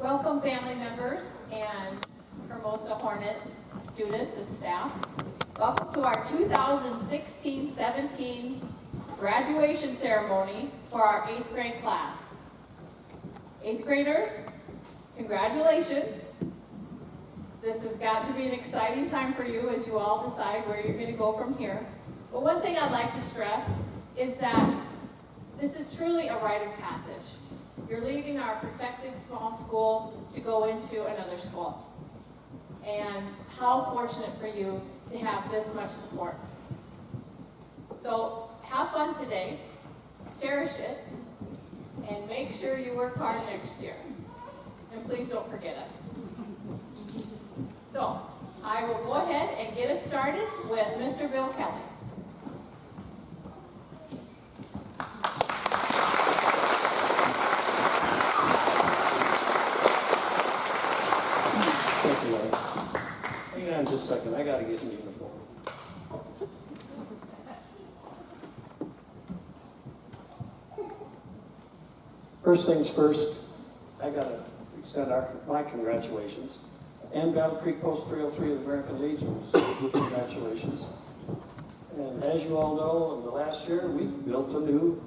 Welcome family members and Hermosa Hornets students and staff. Welcome to our 2016-17 graduation ceremony for our 8th grade class. 8th graders, congratulations. This has got to be an exciting time for you as you all decide where you're going to go from here. But one thing I'd like to stress is that this is truly a rite of passage. You're leaving our protected small school to go into another school. And how fortunate for you to have this much support. So have fun today, cherish it, and make sure you work hard next year. And please don't forget us. So I will go ahead and get us started with Mr. Bill Kelly. Hang on just a second, I gotta get in uniform. First things first, I gotta extend my congratulations. And Battle Creek Post 303 of the American Legion's congratulations. And as you all know, in the last year, we've built a new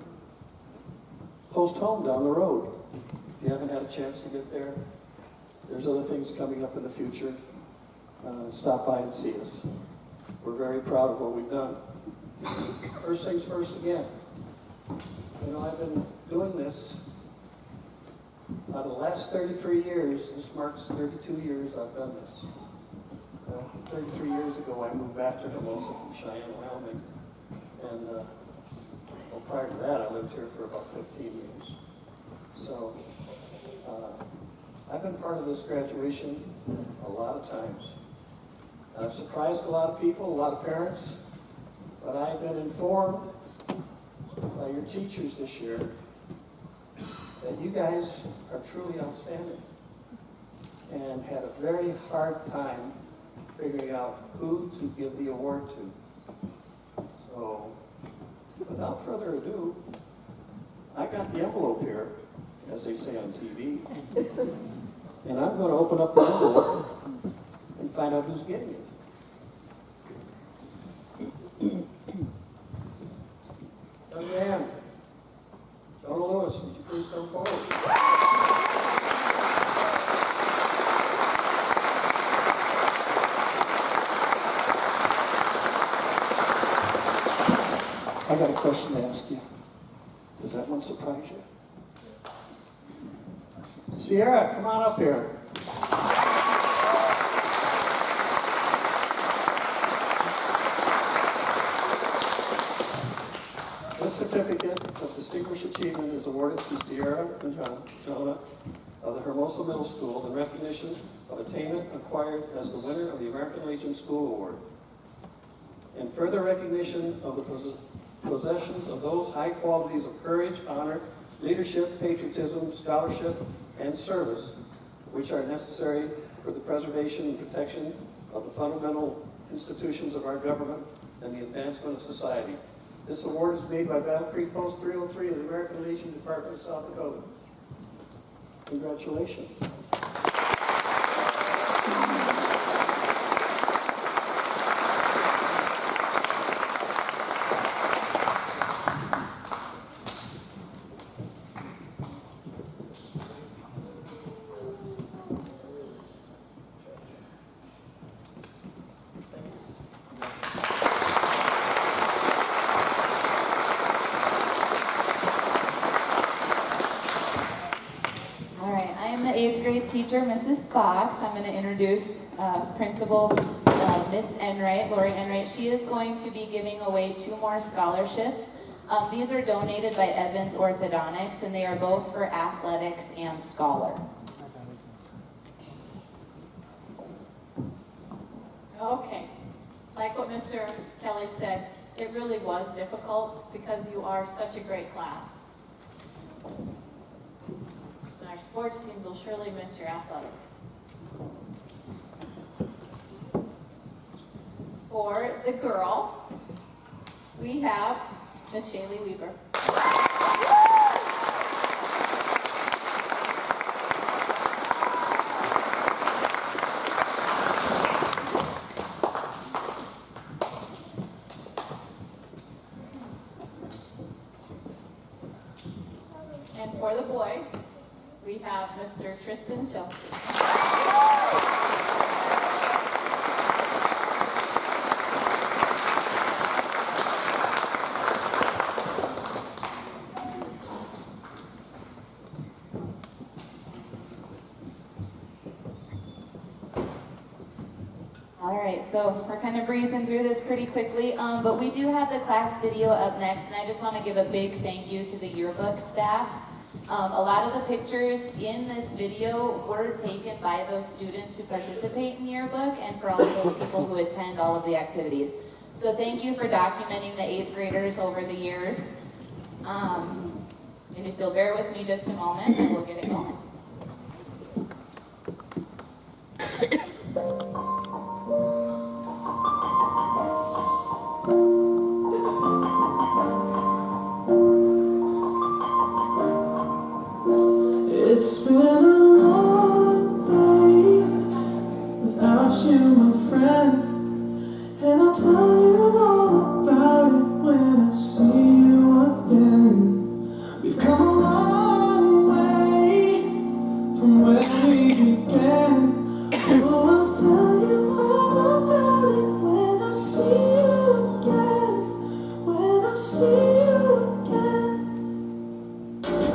post home down the road. If you haven't had a chance to get there, there's other things coming up in the future. Stop by and see us. We're very proud of what we've done. First things first again. You know, I've been doing this out of the last 33 years. This marks 32 years I've done this. 33 years ago, I moved back to Hermosa from Cheyenne, Wyoming. And well, prior to that, I lived here for about 15 years. So I've been part of this graduation a lot of times. I've surprised a lot of people, a lot of parents, but I've been informed by your teachers this year that you guys are truly outstanding and had a very hard time figuring out who to give the award to. So, without further ado, I got the envelope here, as they say on TV, and I'm going to open up the envelope and find out who's getting it. Young man, Jonah Lewis, would you please come forward? I got a question to ask you. Does that one surprise you? Sierra, come on up here. This certificate of distinguished achievement is awarded to Sierra and Jonah of the Hermosa Middle School in recognition of attainment acquired as the winner of the American Legion School Award. In further recognition of the possessions of those high qualities of courage, honor, leadership, patriotism, scholarship, and service which are necessary for the preservation and protection of the fundamental institutions of our government and the advancement of society. This award is made by Battle Creek Post 303 of the American Legion Department of South Dakota. Congratulations. Teacher, Mrs. Fox. I'm going to introduce Principal Miss Enright, Lori Enright. She is going to be giving away 2 more scholarships. These are donated by Evans Orthodontics, and they are both for athletics and scholar. Okay, like what Mr. Kelly said, it really was difficult because you are such a great class. Our sports teams will surely miss your athletics. For the girl, we have Miss Shaylee Weaver. the boy, we have Mr. Tristan Chelsea. All right, so we're kind of breezing through this pretty quickly, but we do have the class video up next, and I just want to give a big thank you to the yearbook staff. A lot of the pictures in this video were taken by those students who participate in yearbook and for all of those people who attend all of the activities. So thank you for documenting the 8th graders over the years. And if you'll bear with me just a moment, and we'll get it going. It's been a long day without you, my friend, and I'll tell you all about it when I see you again. We've come a long way from where we began. Oh, I'll tell you all about it when I see you again. When I see you again.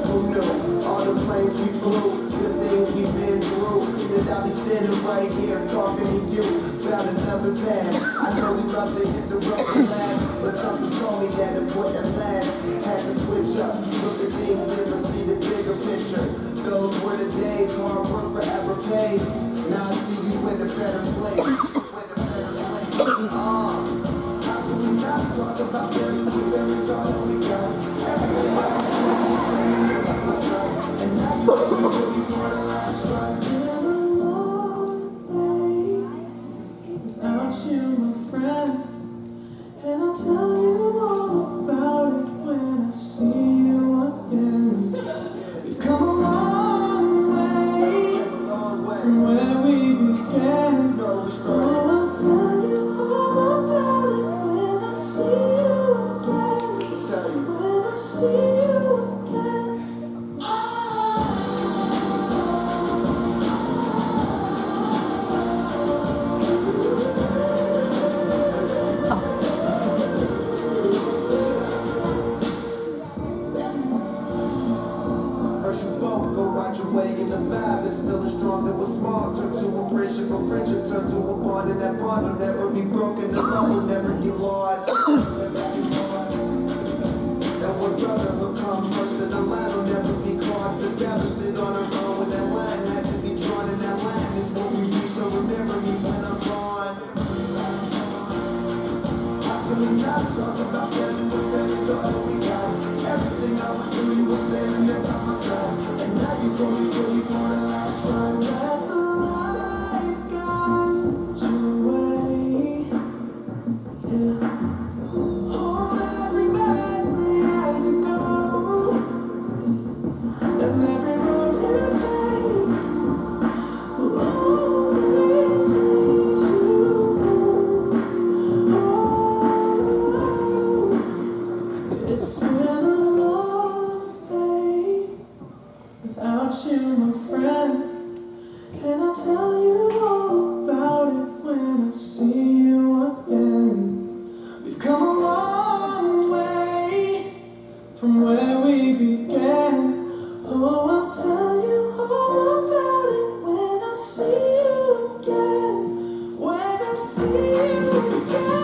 Who knew all the planes we flew, the things we've been through, that I'll be standing right here talking to you about another path. I know we love to hit the road and laugh, but something told me that it wouldn't last. Had to switch up, look at things different, see the bigger picture. Those were the days, hard work forever pays. Now I see you in a better place. How can we not talk about everything that we talk that we got? Everything I want is staying here by my side. And now you know me really for the last ride. It's been a long day without you, my friend, and I'll tell you all about it when I see you again. We've come a long way from where we began. Oh, I'll tell you all about it when I see you again. When I see you again. Heard you both go right your way in the vibe. This feeling strong that was small. Turn to a friendship turn to a bond, and that bond will never be broken. The love will never get lost. And when brotherhood come first, and the line will never be crossed. Established it on our own when that line had to be drawn, and that line is what we reach. So remember me when I'm gone. How can we not talk about family when family's all that we got? Everything I went through, you were standing there by my side. And now you gon' be with me for the last ride. Let the light guide your way. Yeah. Hold every memory as you go, and every road you take will always lead you home. Oh, it's been a long day without you, my friend, and I'll tell you all about it when I see you again. We've come a long way from where we began. Oh, I'll tell you all about it when I see you again. When I see you again.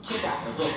Check out the look.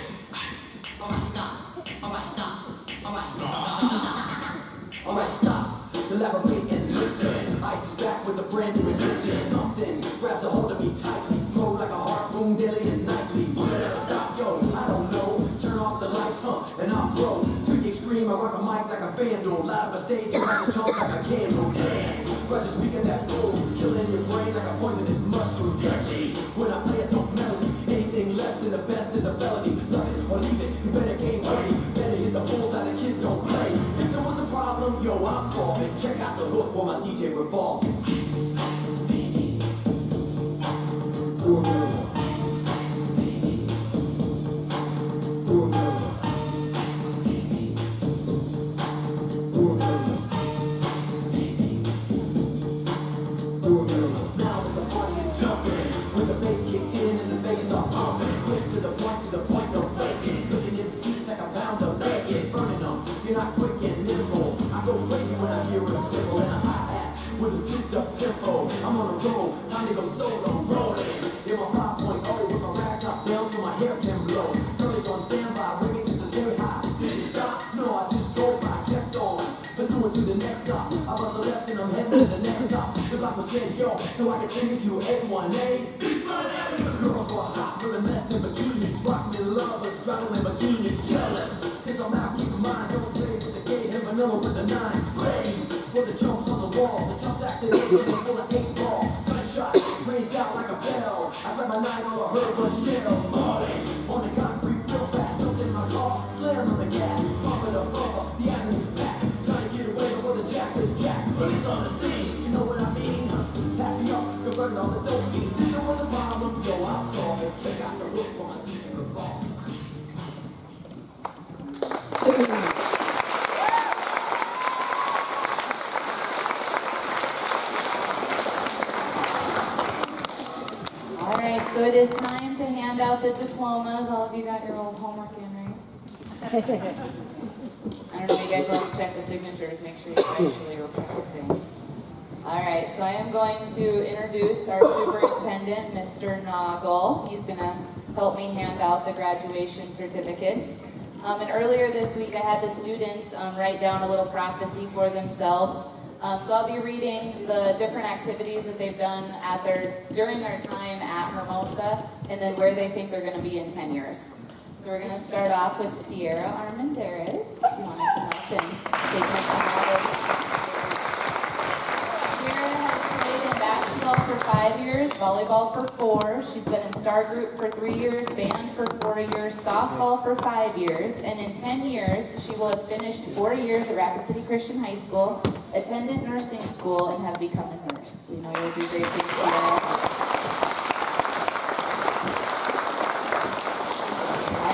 Alright, stop. Elaborate and listen. Ice is back with a brand new adventure. Something grabs a hold of me tightly. Flow like a harpoon daily and nightly. Will it ever stop? Yo, I don't know. Turn off the lights, and I'll blow. To the extreme, I rock a mic like a vandal. Light up a stage and like a chunk like a candle. Dance. Rush a speaker that blows. Killing your brain like a poisonous mushroom. Deadly. When I play a dope melody, anything less than the best is a felony. Love it or leave it, you better gain weight. Better hit the bullseye, the kid don't play. If there was a problem, yo, I'll solve it. Check out the hook while my DJ revolves. Now the party is jumping, with the bass kicked in and the Vegas are pumping. Quick to the point, no faking. Cooking in seats like a pound of bacon. Burning them, you're not quick and nimble. I go crazy when I hear a cymbal and a hi-hat with a souped up tempo. I'm on a roll, time to go solo, rolling. In my 5.0 with my rag top down so my hair can blow. Curly's on standby, ringing just to say hi. Did you stop? No, I just drove by, kept on. Pursuing to the next stop. I bust a left and I'm heading to the next stop. The block was dead, yo, so I continue to A1A. Beachfront Avenue. Girls were hot with a mess in bikinis. Rock me lovers, driving Lamborghinis. Jealous, cause I'm out, keep in mind. Don't play with the gate and vanilla with the 9. Brave, for the jumps on the wall. The jumps activated, full of 8 ball. Gunshot, raised out like a bell. I grab my 9 or a herb or shell. Falling on the concrete real fast. Jumped in my car, slammed on the gas. Bumping a bumper, the avenue's packed. Trying to get away before the jack is jacked. Police on the scene, you know what I mean? Pass me up, converting all the dope beats. If there was a problem, yo, I'll solve it. Check out the look for my DJ revolve. All right, so it is time to hand out the diplomas. All of you got your old homework in, right? I don't know if you guys want to check the signatures, make sure you actually were practicing. All right, so I am going to introduce our superintendent, Mr. Noggle. He's going to help me hand out the graduation certificates. And earlier this week, I had the students write down a little prophecy for themselves. So I'll be reading the different activities that they've done during their time at Hermosa, and then where they think they're going to be in 10 years. So we're going to start off with Sierra Armendariz. If you want to come up and take my camera. Sierra has played in basketball for 5 years, volleyball for 4. She's been in star group for 3 years, band for 4 years, softball for 5 years, and in 10 years, she will have finished 4 years at Rapid City Christian High School, attended nursing school, and have become a nurse. We know you'll do great things, Sierra.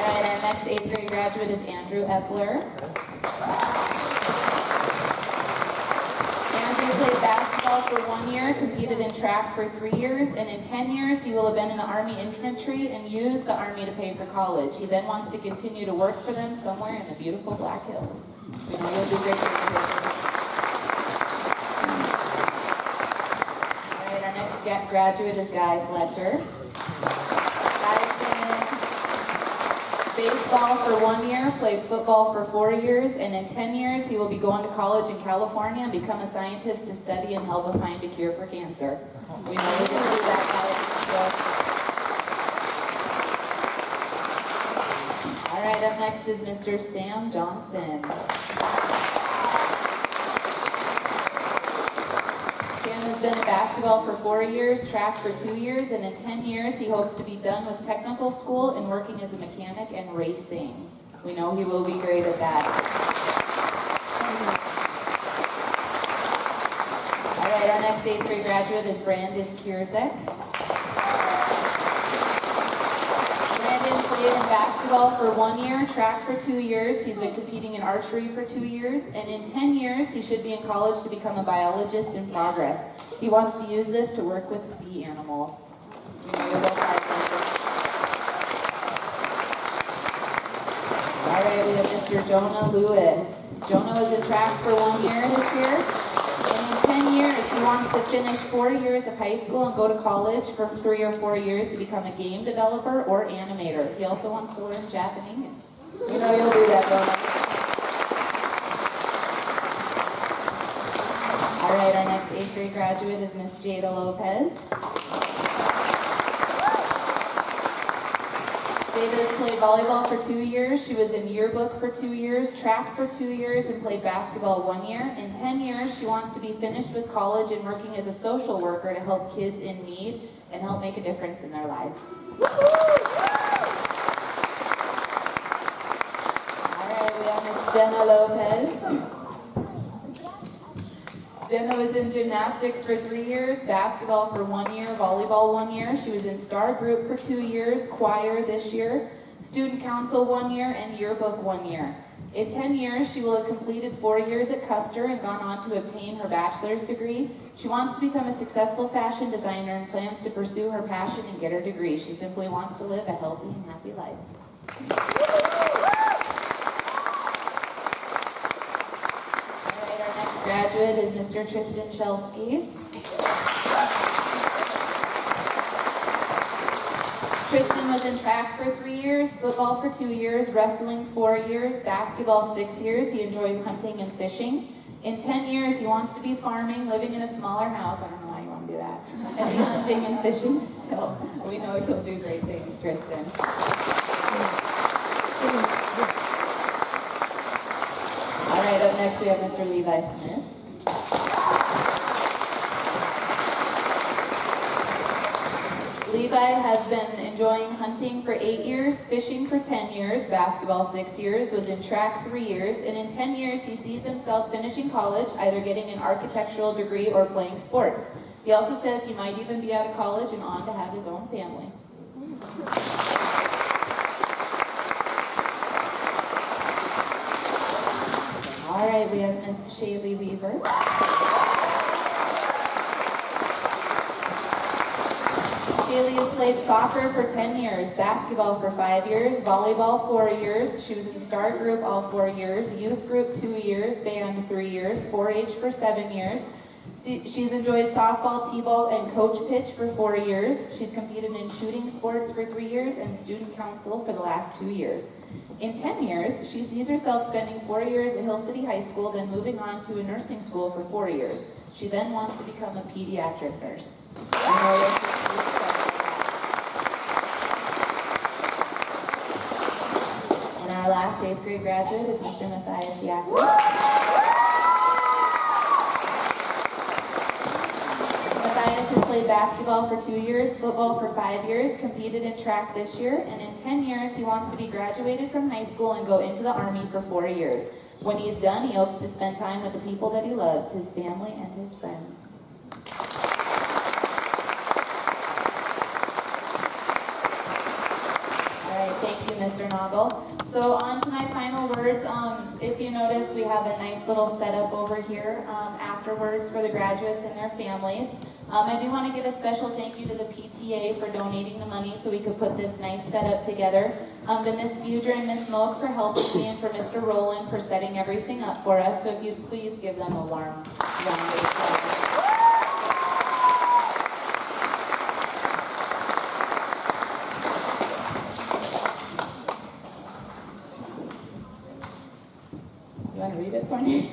Our next 8th grade graduate is Andrew Epler. Andrew played basketball for 1 year, competed in track for 3 years, and in 10 years he will have been in the Army Infantry and used the Army to pay for college. He then wants to continue to work for them somewhere in the beautiful Black Hills. We know you'll do great things. All right, our next graduate is Guy Fletcher. Baseball for 1 year, played football for 4 years, and in 10 years he will be going to college in California and become a scientist to study and help find a cure for cancer. We know you're going to do that, guys. All right, up next is Mr. Sam Johnson. Sam has been in basketball for 4 years, track for 2 years, and in 10 years he hopes to be done with technical school and working as a mechanic and racing. We know he will be great at that. All right, our next 8th grade graduate is Brandon Kierzek. Brandon played in basketball for 1 year, track for 2 years. He's been competing in archery for 2 years, and in 10 years he should be in college to become a biologist in progress. He wants to use this to work with sea animals. We know you'll both like this. All right, we have Mr. Jonah Lewis. Jonah was in track for 1 year this year. And in 10 years, he wants to finish 4 years of high school and go to college for 3 or 4 years to become a game developer or animator. He also wants to learn Japanese. You know you'll do that, Donna. All right, our next 8th grade graduate is Miss Jada Lopez. Jada has played volleyball for 2 years. She was in yearbook for 2 years, track for 2 years, and played basketball 1 year. In 10 years, she wants to be finished with college and working as a social worker to help kids in need and help make a difference in their lives. All right, we have Miss Jenna Lopez. Jenna was in gymnastics for 3 years, basketball for 1 year, volleyball 1 year. She was in star group for 2 years, choir this year, student council 1 year, and yearbook 1 year. In 10 years, she will have completed 4 years at Custer and gone on to obtain her bachelor's degree. She wants to become a successful fashion designer and plans to pursue her passion and get her degree. She simply wants to live a healthy and happy life. Graduate is Mr. Tristan Shelsky. Tristan was in track for 3 years, football for 2 years, wrestling 4 years, basketball 6 years. He enjoys hunting and fishing. In 10 years, he wants to be farming, living in a smaller house. I don't know why you want to do that. And be hunting and fishing still. We know he'll do great things, Tristan. All right, up next we have Mr. Levi Smith. Levi has been enjoying hunting for 8 years, fishing for 10 years, basketball 6 years, was in track 3 years, and in 10 years he sees himself finishing college, either getting an architectural degree or playing sports. He also says he might even be out of college and on to have his own family. All right, we have Miss Shaylee Weaver. Shaylee has played soccer for 10 years, basketball for 5 years, volleyball 4 years. She was in star group all 4 years, youth group 2 years, band 3 years, 4-H for 7 years. She's enjoyed softball, t-ball, and coach pitch for 4 years. She's competed in shooting sports for 3 years and student council for the last 2 years. In 10 years, she sees herself spending 4 years at Hill City High School, then moving on to a nursing school for 4 years. She then wants to become a pediatric nurse. And our last 8th grade graduate is Mr. Matthias Yacob. Matthias has played basketball for 2 years, football for 5 years, competed in track this year, and in 10 years he wants to be graduated from high school and go into the Army for 4 years. When he's done, he hopes to spend time with the people that he loves, his family and his friends. All right, thank you, Mr. Noggle. So on to my final words. If you notice, we have a nice little setup over here afterwards for the graduates and their families. I do want to give a special thank you to the PTA for donating the money so we could put this nice setup together. To Miss Fuger and Miss Moak for helping me, and for Mr. Rowland for setting everything up for us. So if you'd please give them a warm round of applause. You want to read it for me?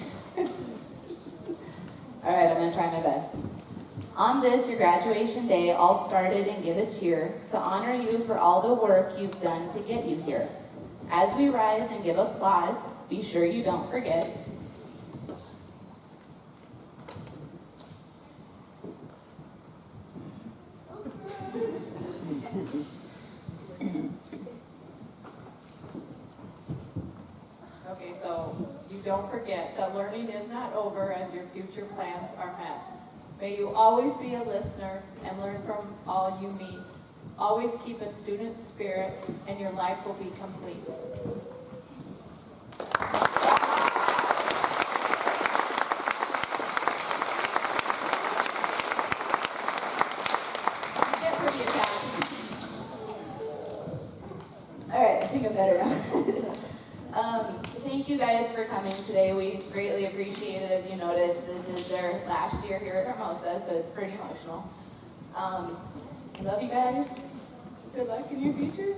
All right, I'm going to try my best. On this, your graduation day, all started and give a cheer to honor you for all the work you've done to get you here. As we rise and give applause, be sure you don't forget. Okay, so you don't forget that learning is not over as your future plans are met. May you always be a listener and learn from all you meet. Always keep a student spirit and your life will be complete. Get pretty attached. All right, I think I'm better now. Thank you guys for coming today. We greatly appreciate it. As you noticed, this is their last year here at Hermosa, so it's pretty emotional. I love you guys. Good luck in your future.